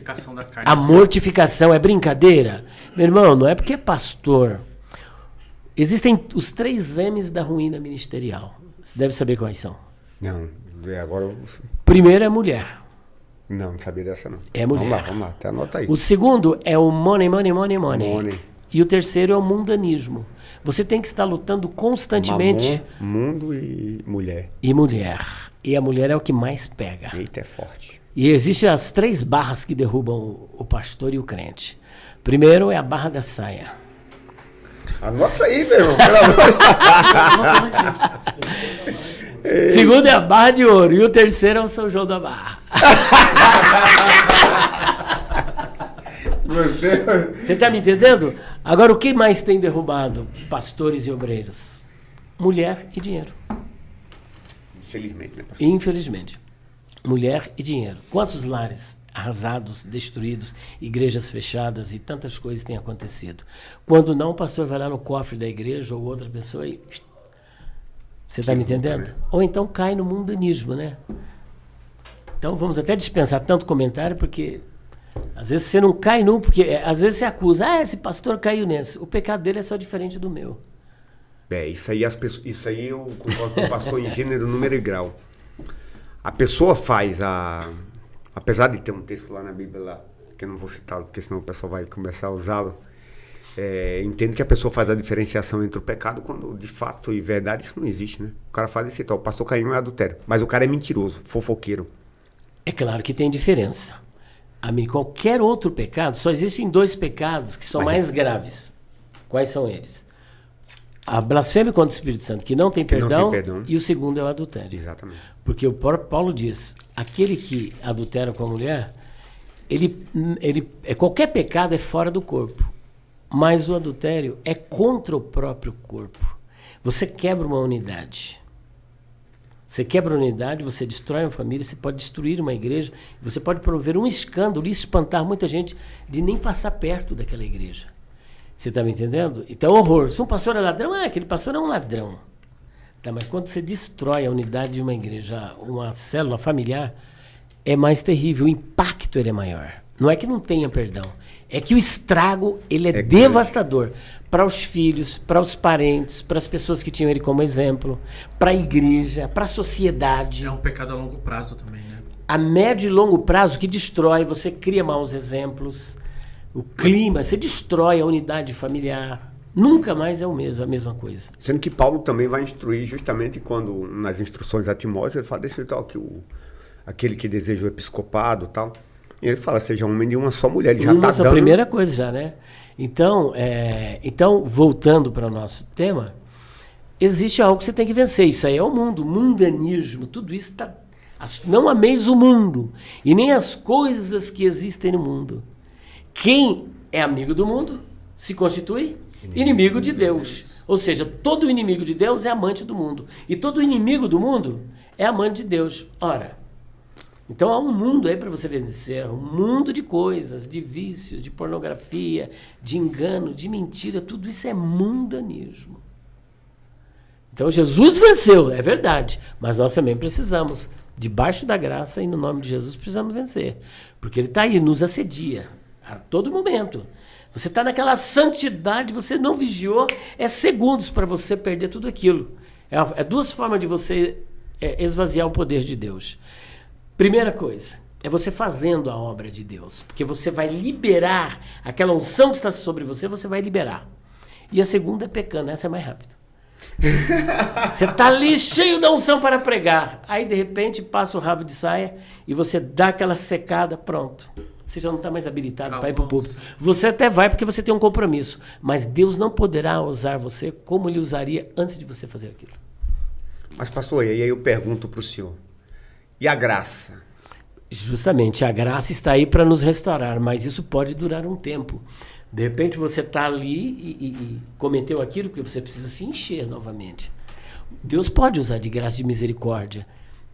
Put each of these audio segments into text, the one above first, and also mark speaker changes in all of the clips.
Speaker 1: mortificação da carne.
Speaker 2: A mortificação é brincadeira? Meu irmão, não é porque é pastor. Existem os 3 M's da ruína ministerial. Você deve saber quais são.
Speaker 3: Não, agora eu...
Speaker 2: Primeiro é mulher.
Speaker 3: Não sabia dessa não.
Speaker 2: É mulher.
Speaker 3: Vamos lá, até anota aí.
Speaker 2: O segundo é o money.
Speaker 3: Money.
Speaker 2: E o terceiro é o mundanismo. Você tem que estar lutando constantemente.
Speaker 3: Mundo e mulher.
Speaker 2: E mulher. E a mulher é o que mais pega.
Speaker 3: Eita, é forte.
Speaker 2: E existem as 3 barras que derrubam o pastor e o crente. Primeiro é a barra da saia.
Speaker 3: Anota isso aí, meu irmão. Pelo amor de Deus.
Speaker 2: Segundo é a barra de ouro. E o terceiro é o São João da Barra.
Speaker 3: Gostei.
Speaker 2: Você está me entendendo? Agora, o que mais tem derrubado pastores e obreiros? Mulher e dinheiro.
Speaker 3: Infelizmente, né, pastor?
Speaker 2: Infelizmente. Mulher e dinheiro. Quantos lares arrasados, destruídos, igrejas fechadas e tantas coisas têm acontecido? Quando não, o pastor vai lá no cofre da igreja ou outra pessoa e... Você está me entendendo? Né? Ou então cai no mundanismo, né? Então vamos até dispensar tanto comentário, porque às vezes você não cai num, porque às vezes você acusa, esse pastor caiu nesse. O pecado dele é só diferente do meu.
Speaker 3: Isso aí eu concordo com o pastor em gênero, número e grau. A pessoa faz apesar de ter um texto lá na Bíblia, lá, que eu não vou citar, porque senão o pessoal vai começar a usá-lo, entendo que a pessoa faz a diferenciação entre o pecado, quando de fato e verdade isso não existe, né? O cara faz esse tal, o pastor Caim é adultério, mas o cara é mentiroso, fofoqueiro. É
Speaker 2: claro que tem diferença. Qualquer outro pecado, só existem 2 pecados que são mais graves. Quais são eles? A blasfêmia contra o Espírito Santo, que não tem perdão, e o segundo é o adultério.
Speaker 3: Exatamente.
Speaker 2: Porque o próprio Paulo diz, aquele que adultera com a mulher, qualquer pecado é fora do corpo, mas o adultério é contra o próprio corpo. Você quebra uma unidade. Você quebra a unidade, você destrói uma família, você pode destruir uma igreja, você pode promover um escândalo e espantar muita gente de nem passar perto daquela igreja. Você está me entendendo? Então, horror. Se um pastor é ladrão, aquele pastor é um ladrão. Tá, mas quando você destrói a unidade de uma igreja, uma célula familiar, é mais terrível. O impacto ele é maior. Não é que não tenha perdão. É que o estrago ele é devastador para os filhos, para os parentes, para as pessoas que tinham ele como exemplo, para a igreja, para a sociedade.
Speaker 1: É um pecado a longo prazo também, né?
Speaker 2: A médio e longo prazo que destrói, você cria maus exemplos. O clima, você destrói a unidade familiar. Nunca mais é a mesma coisa.
Speaker 3: Sendo que Paulo também vai instruir justamente quando, nas instruções a Timóteo, ele fala desse tal, que aquele que deseja o episcopado e tal, e ele fala, seja homem de uma só mulher. Ele já está dando...
Speaker 2: a primeira coisa já, né? Então, voltando para o nosso tema, existe algo que você tem que vencer. Isso aí é o mundo, mundanismo, tudo isso está... Não ameis o mundo, e nem as coisas que existem no mundo. Quem é amigo do mundo se constitui inimigo de Deus. Ou seja, todo inimigo de Deus é amante do mundo. E todo inimigo do mundo é amante de Deus. Ora, então há um mundo aí para você vencer. Um mundo de coisas, de vícios, de pornografia, de engano, de mentira. Tudo isso é mundanismo. Então Jesus venceu, é verdade. Mas nós também precisamos, debaixo da graça e no nome de Jesus, precisamos vencer. Porque ele está aí, nos assedia. A todo momento. Você está naquela santidade, você não vigiou, é segundos para você perder tudo aquilo. É 2 formas de você esvaziar o poder de Deus. Primeira coisa, é você fazendo a obra de Deus. Porque você vai liberar aquela unção que está sobre você, você vai liberar. E a segunda é pecando, essa é mais rápida. Você está ali cheio da unção para pregar. Aí, de repente, passa o rabo de saia e você dá aquela secada, pronto. Você já não está mais habilitado para ir para o público. Você até vai porque você tem um compromisso. Mas Deus não poderá usar você como Ele usaria antes de você fazer aquilo.
Speaker 3: Mas, pastor, e aí eu pergunto para o senhor. E a graça?
Speaker 2: Justamente, a graça está aí para nos restaurar. Mas isso pode durar um tempo. De repente você está ali e cometeu aquilo que você precisa se encher novamente. Deus pode usar de graça e de misericórdia.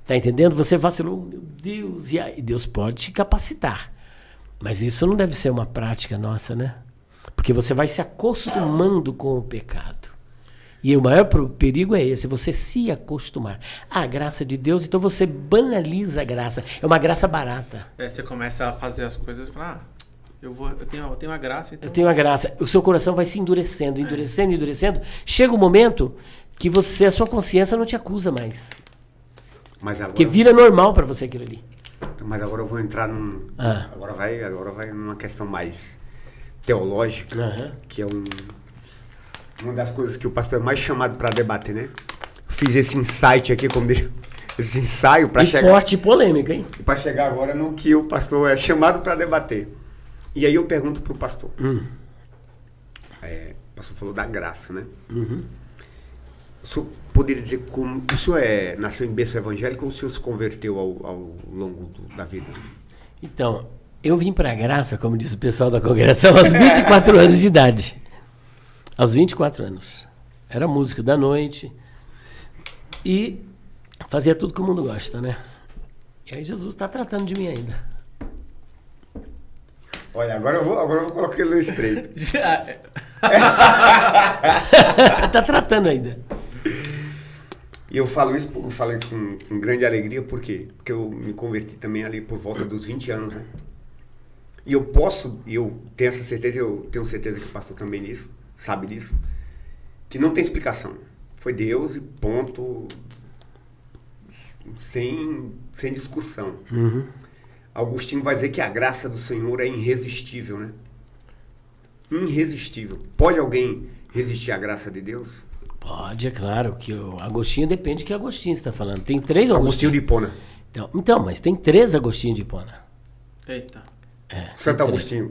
Speaker 2: Está entendendo? Você vacilou, meu Deus. E aí Deus pode te capacitar. Mas isso não deve ser uma prática nossa, né? Porque você vai se acostumando com o pecado. E o maior perigo é esse, você se acostumar. A graça de Deus, então você banaliza a graça. É uma graça barata.
Speaker 1: Você começa a fazer as coisas e fala, eu tenho a graça, então...
Speaker 2: Eu tenho a graça. O seu coração vai se endurecendo, endurecendo. Chega um momento que a sua consciência não te acusa mais.
Speaker 3: Mas agora,
Speaker 2: Que vira normal para você aquilo ali.
Speaker 3: mas agora eu vou entrar num... Agora vai numa questão mais teológica, que é uma das coisas que o pastor é mais chamado para debater, né? Fiz esse insight aqui, esse ensaio para chegar...
Speaker 2: forte e polêmico, hein?
Speaker 3: Para chegar agora no que o pastor é chamado para debater. E aí eu pergunto pro pastor. O pastor falou da graça, né? O senhor poderia dizer como... O senhor nasceu em berço evangélico ou o senhor se converteu ao longo da vida?
Speaker 2: Então, eu vim para a graça, como diz o pessoal da congregação, aos 24 anos de idade. Aos 24 anos. Era músico da noite e fazia tudo que o mundo gosta, né? E aí Jesus está tratando de mim ainda.
Speaker 3: Olha, agora eu vou colocar ele no estreito.
Speaker 2: Está tratando ainda.
Speaker 3: E eu falo isso com grande alegria, por quê? Porque eu me converti também ali por volta dos 20 anos, né? E eu tenho essa certeza, eu tenho certeza que o pastor também nisso, sabe disso, que não tem explicação. Foi Deus e ponto, sem discussão. Agostinho vai dizer que a graça do Senhor é irresistível, né? Irresistível. Pode alguém resistir à graça de Deus?
Speaker 2: Pode, é claro, que o Agostinho depende de que Agostinho está falando. Tem 3
Speaker 3: Agostinho de Hipona.
Speaker 2: Então, mas tem 3 Agostinho de Hipona.
Speaker 1: Eita.
Speaker 3: Santo Agostinho.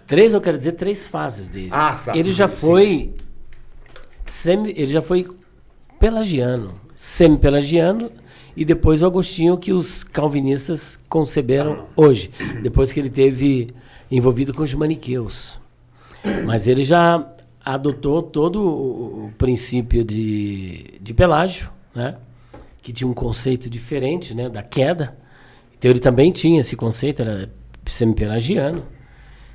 Speaker 2: 3, eu quero dizer 3 fases dele.
Speaker 3: Sabe.
Speaker 2: Ele já foi pelagiano, semi-pelagiano, e depois o Agostinho que os calvinistas conceberam hoje, depois que ele teve envolvido com os maniqueus. Mas ele já adotou todo o princípio de Pelágio, né? Que tinha um conceito diferente, né? Da queda. Então ele também tinha esse conceito, era semi-pelagiano,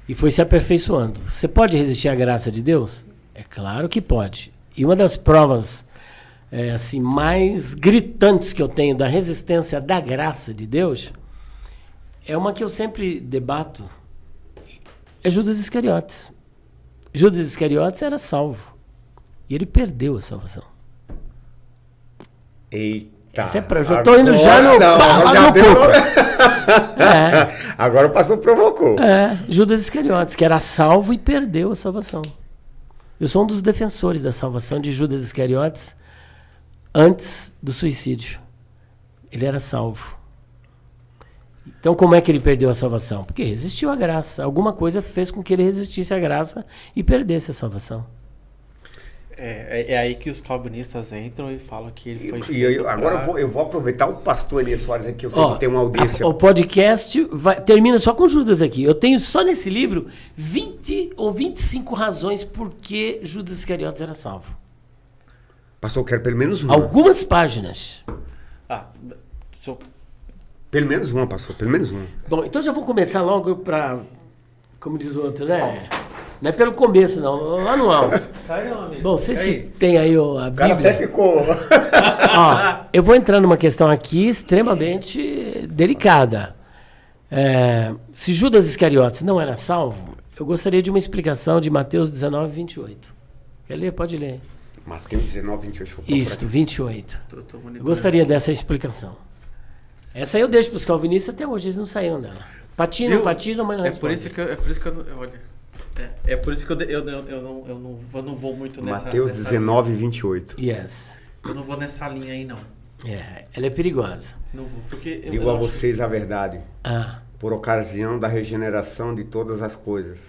Speaker 2: e foi se aperfeiçoando. Você pode resistir à graça de Deus? É claro que pode. E uma das provas assim, mais gritantes que eu tenho da resistência da graça de Deus é uma que eu sempre debato, é Judas Iscariotes. Judas Iscariotes era salvo e ele perdeu a salvação.
Speaker 3: Eita.
Speaker 2: Eu já estou indo já no pouco.
Speaker 3: Agora o pastor provocou.
Speaker 2: Judas Iscariotes, que era salvo e perdeu a salvação. Eu sou um dos defensores da salvação de Judas Iscariotes antes do suicídio. Ele era salvo. Então, como é que ele perdeu a salvação? Porque resistiu à graça. Alguma coisa fez com que ele resistisse à graça e perdesse a salvação.
Speaker 1: É aí que os calvinistas entram e falam que ele foi
Speaker 3: agora eu vou aproveitar o pastor Elias Soares aqui, eu sei que tem uma audiência.
Speaker 2: O podcast termina só com Judas aqui. Eu tenho só nesse livro 20 ou 25 razões por que Judas Iscariotes era salvo.
Speaker 3: Pastor, eu quero pelo menos uma.
Speaker 2: Algumas páginas.
Speaker 3: Pelo menos uma, pastor, pelo menos uma.
Speaker 2: Bom, então já vou começar logo para, como diz o outro, né? Não é pelo começo, não, lá no alto. Bom, vocês que têm aí a Bíblia...
Speaker 3: O cara até ficou...
Speaker 2: eu vou entrar numa questão aqui extremamente delicada. Se Judas Iscariotes não era salvo, eu gostaria de uma explicação de Mateus 19, 28. Quer ler? Pode ler.
Speaker 3: Mateus 19, 28.
Speaker 2: Isso, 28. Eu gostaria dessa explicação. Essa aí eu deixo para os calvinistas, até hoje eles não saíram dela. Patinam, mas não respondem.
Speaker 1: É por isso que eu... Olha... É por isso que eu não vou muito nessa...
Speaker 3: Mateus 19, 28.
Speaker 2: Yes.
Speaker 1: Eu não vou nessa linha aí, não.
Speaker 2: Ela é perigosa.
Speaker 1: Não vou, porque...
Speaker 3: Digo a vocês a verdade. Por ocasião da regeneração de todas as coisas.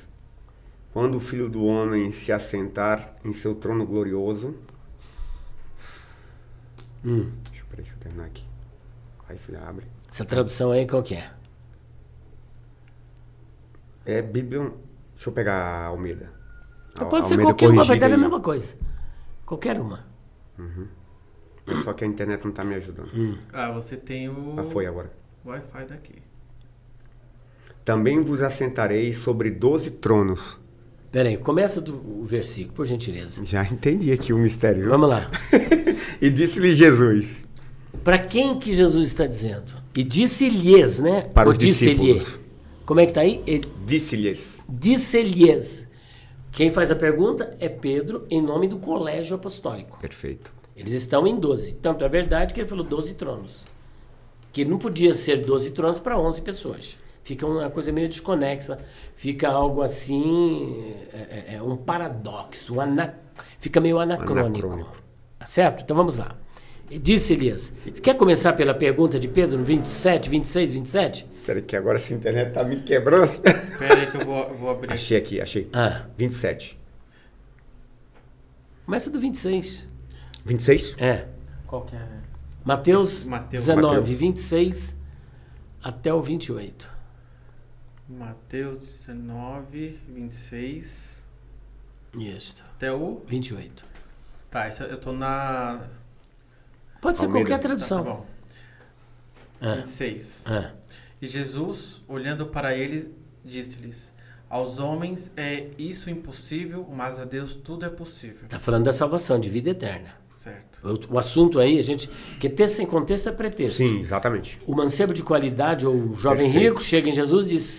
Speaker 3: Quando o Filho do Homem se assentar em seu trono glorioso... Deixa eu terminar aqui. Aí, filha, abre.
Speaker 2: Essa tradução aí, qual que é?
Speaker 3: É Bíblia... Deixa eu pegar a Almeida.
Speaker 2: Pode ser qualquer uma, vai dar a mesma coisa. Qualquer uma.
Speaker 3: Só que a internet não está me ajudando.
Speaker 1: Você tem o...
Speaker 3: Foi agora.
Speaker 1: Wi-Fi daqui.
Speaker 3: Também vos assentareis sobre 12 tronos,
Speaker 2: Peraí, começa o versículo, por gentileza.
Speaker 3: Já entendi aqui o mistério. Viu?
Speaker 2: Vamos lá.
Speaker 3: E disse-lhe Jesus.
Speaker 2: Para quem que Jesus está dizendo? E disse-lhes, né?
Speaker 3: Para
Speaker 2: Ou
Speaker 3: os
Speaker 2: disse-lhe?
Speaker 3: discípulos.
Speaker 2: Como é que está aí?
Speaker 3: Disse-lhes.
Speaker 2: Disse-lhes. Quem faz a pergunta é Pedro, em nome do colégio apostólico.
Speaker 3: Perfeito.
Speaker 2: Eles estão em 12. Tanto é verdade que ele falou 12 tronos. Que não podia ser 12 tronos para 11 pessoas. Fica uma coisa meio desconexa. Fica algo assim... É um paradoxo. Fica meio anacrônico. Tá certo? Então vamos lá. Disse-lhes. Quer começar pela pergunta de Pedro no 27, 26, 27?
Speaker 3: Peraí que agora essa internet tá me quebrando.
Speaker 1: Pera aí que eu vou abrir.
Speaker 3: Achei. 27.
Speaker 2: Começa do 26.
Speaker 3: 26?
Speaker 2: É.
Speaker 1: Qual que é?
Speaker 2: Mateus 19,
Speaker 3: Mateus.
Speaker 2: 26 até o 28.
Speaker 1: Mateus 19, 26
Speaker 2: Isso.
Speaker 1: até o...
Speaker 2: 28.
Speaker 1: Tá, eu tô na...
Speaker 2: Pode ser
Speaker 3: Almeida.
Speaker 2: qualquer
Speaker 1: Tá
Speaker 2: tradução.
Speaker 1: bom. 26.
Speaker 2: Ah.
Speaker 1: E Jesus, olhando para eles, disse-lhes: aos homens é isso impossível, mas a Deus tudo é possível.
Speaker 2: Tá falando da salvação, de vida eterna.
Speaker 1: Certo.
Speaker 2: O assunto aí, a gente... Que texto sem contexto é pretexto.
Speaker 3: Sim, exatamente.
Speaker 2: O mancebo de qualidade ou o jovem
Speaker 3: Perfeito.
Speaker 2: rico chega em Jesus e diz: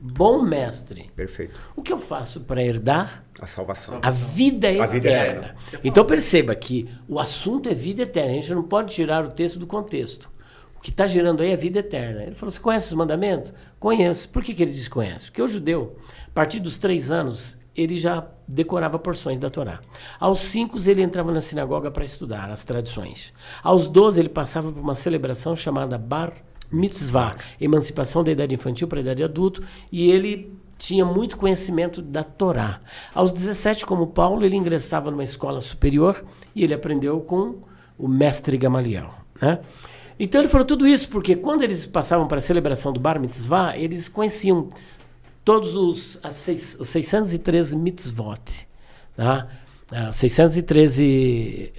Speaker 2: bom mestre,
Speaker 3: Perfeito.
Speaker 2: o que eu faço para herdar
Speaker 3: A salvação.
Speaker 2: a vida eterna?
Speaker 3: A vida eterna.
Speaker 2: Então perceba que o assunto é vida eterna. A gente não pode tirar o texto do contexto. O que está girando aí é vida eterna. Ele falou: você conhece os mandamentos? Conheço. Por que ele diz conhece? Porque o judeu, a partir dos 3 anos, ele já decorava porções da Torá. Aos 5 ele entrava na sinagoga para estudar as tradições. Aos 12 ele passava por uma celebração chamada Bar Mitzvah, emancipação da idade infantil para a idade adulto, e ele tinha muito conhecimento da Torá. Aos 17, como Paulo, ele ingressava numa escola superior e ele aprendeu com o mestre Gamaliel, né? Então ele falou tudo isso porque quando eles passavam para a celebração do Bar Mitzvah, eles conheciam todos os 613 mitzvot, tá? 613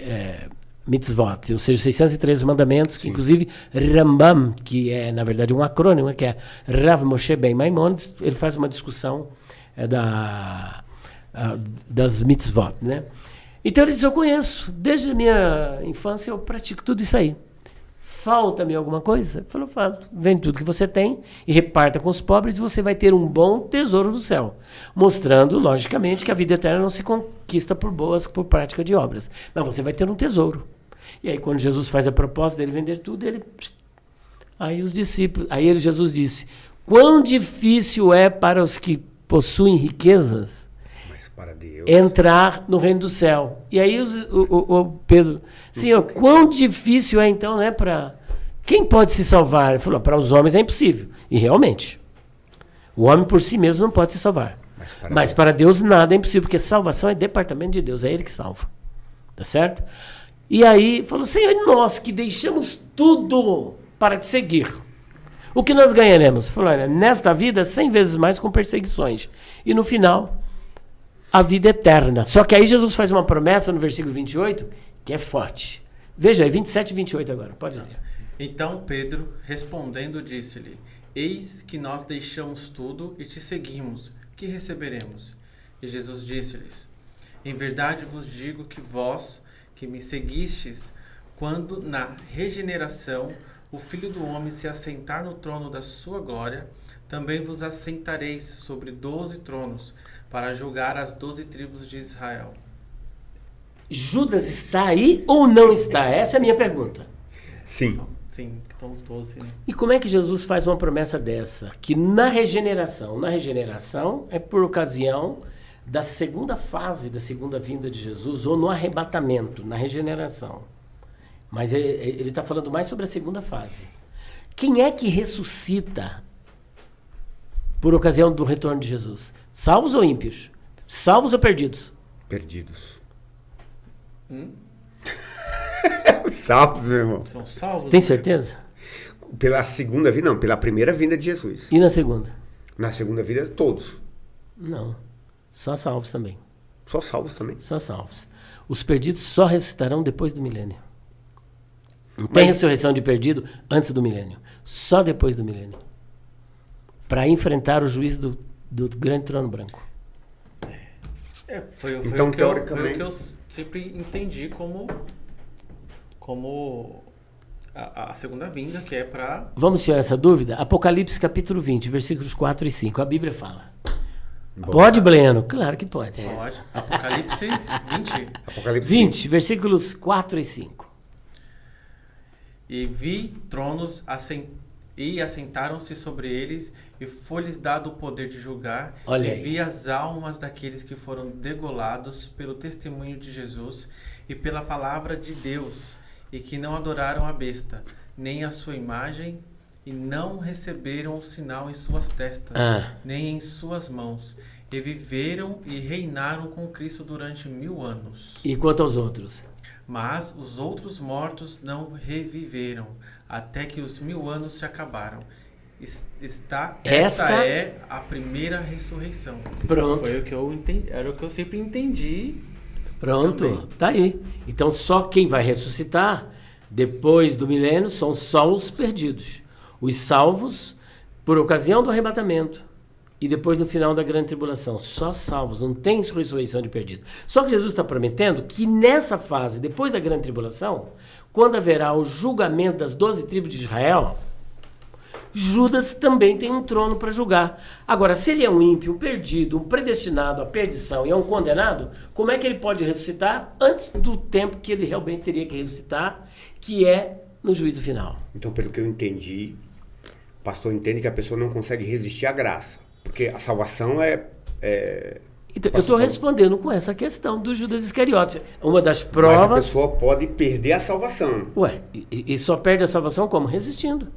Speaker 2: mitzvot, ou seja, 613 mandamentos, que inclusive Rambam, que é na verdade um acrônimo, que é Rav Moshe Ben Maimonides, ele faz uma discussão das mitzvot, né? Então ele diz: eu conheço, desde a minha infância eu pratico tudo isso aí. Falta-me alguma coisa? Ele falou: falta. Vende tudo que você tem e reparta com os pobres e você vai ter um bom tesouro no céu. Mostrando, logicamente, que a vida eterna não se conquista por prática de obras. Mas você vai ter um tesouro. E aí, quando Jesus faz a proposta dele vender tudo, aí Jesus disse: quão difícil é para os que possuem riquezas
Speaker 3: Para Deus.
Speaker 2: entrar no reino do céu. E aí o Pedro: Senhor, quão difícil é então, né, para... Quem pode se salvar? Ele falou: para os homens é impossível. E realmente, o homem por si mesmo não pode se salvar. Mas para Deus nada é impossível, porque salvação é departamento de Deus, é Ele que salva. Tá certo? E aí falou: Senhor, nós que deixamos tudo para te seguir, o que nós ganharemos? Falou: olha, nesta vida 100 vezes mais com perseguições. E no final, a vida eterna. Só que aí Jesus faz uma promessa no versículo 28, que é forte. Veja aí, 27 e 28 agora, pode ler.
Speaker 1: Então Pedro, respondendo, disse-lhe: eis que nós deixamos tudo e te seguimos, que receberemos? E Jesus disse-lhes: em verdade vos digo que vós, que me seguistes, quando na regeneração o Filho do Homem se assentar no trono da sua glória, também vos assentareis sobre 12 tronos, para julgar as 12 tribos de Israel.
Speaker 2: Judas está aí ou não está? Essa é a minha pergunta.
Speaker 3: Sim.
Speaker 1: Sim, estão os 12. Né?
Speaker 2: E como é que Jesus faz uma promessa dessa? Que na regeneração é por ocasião da segunda fase da segunda vinda de Jesus, ou no arrebatamento, na regeneração. Mas ele está falando mais sobre a segunda fase. Quem é que ressuscita por ocasião do retorno de Jesus? Salvos ou ímpios? Salvos ou perdidos?
Speaker 3: Perdidos. Salvos, meu irmão.
Speaker 1: São salvos?
Speaker 2: Tem certeza?
Speaker 3: Pela segunda vinda, não, pela primeira vinda de Jesus.
Speaker 2: E na segunda?
Speaker 3: Na segunda vinda, todos.
Speaker 2: Não. Só salvos também.
Speaker 3: Só salvos também.
Speaker 2: Só salvos. Os perdidos só ressuscitarão depois do milênio. Não tem ressurreição de perdido antes do milênio. Só depois do milênio. Para enfrentar o juízo do grande trono branco.
Speaker 3: Então,
Speaker 1: o que
Speaker 3: teoricamente-
Speaker 1: foi o que eu sempre entendi como a segunda vinda, que é para...
Speaker 2: Vamos tirar essa dúvida? Apocalipse capítulo 20, versículos 4 e 5. A Bíblia fala.
Speaker 3: Bom,
Speaker 2: Pode, Bleno? Claro que pode.
Speaker 1: Pode. Apocalipse 20.
Speaker 3: Apocalipse
Speaker 2: 20, versículos 4 e 5.
Speaker 1: E vi tronos e assentaram-se sobre eles, e foi-lhes dado o poder de julgar.
Speaker 2: Olha
Speaker 1: e
Speaker 2: aí.
Speaker 1: vi as almas daqueles que foram degolados pelo testemunho de Jesus e pela palavra de Deus, e que não adoraram a besta, nem a sua imagem, e não receberam o sinal em suas testas, nem em suas mãos. E viveram e reinaram com Cristo durante 1000 anos.
Speaker 2: E quanto aos outros?
Speaker 1: Mas os outros mortos não reviveram, até que os 1000 anos se acabaram. Esta é a primeira ressurreição.
Speaker 2: Pronto.
Speaker 1: Foi o que eu entendi, era o que eu sempre entendi.
Speaker 2: Pronto,
Speaker 1: Também.
Speaker 2: tá aí. Então só quem vai ressuscitar depois do milênio são só os perdidos. Os salvos por ocasião do arrebatamento e depois no final da grande tribulação. Só salvos, não tem ressurreição de perdido. Só que Jesus está prometendo que nessa fase, depois da grande tribulação, quando haverá o julgamento das 12 tribos de Israel, Judas também tem um trono para julgar. Agora, se ele é um ímpio, um perdido, um predestinado à perdição e é um condenado, como é que ele pode ressuscitar antes do tempo que ele realmente teria que ressuscitar, que é no juízo final?
Speaker 3: Então, pelo que eu entendi, o pastor entende que a pessoa não consegue resistir à graça. Porque a salvação
Speaker 2: Então, eu estou respondendo com essa questão do Judas Iscariotes. Uma das provas...
Speaker 3: Mas a pessoa pode perder a salvação.
Speaker 2: Ué, e só perde a salvação como? Resistindo.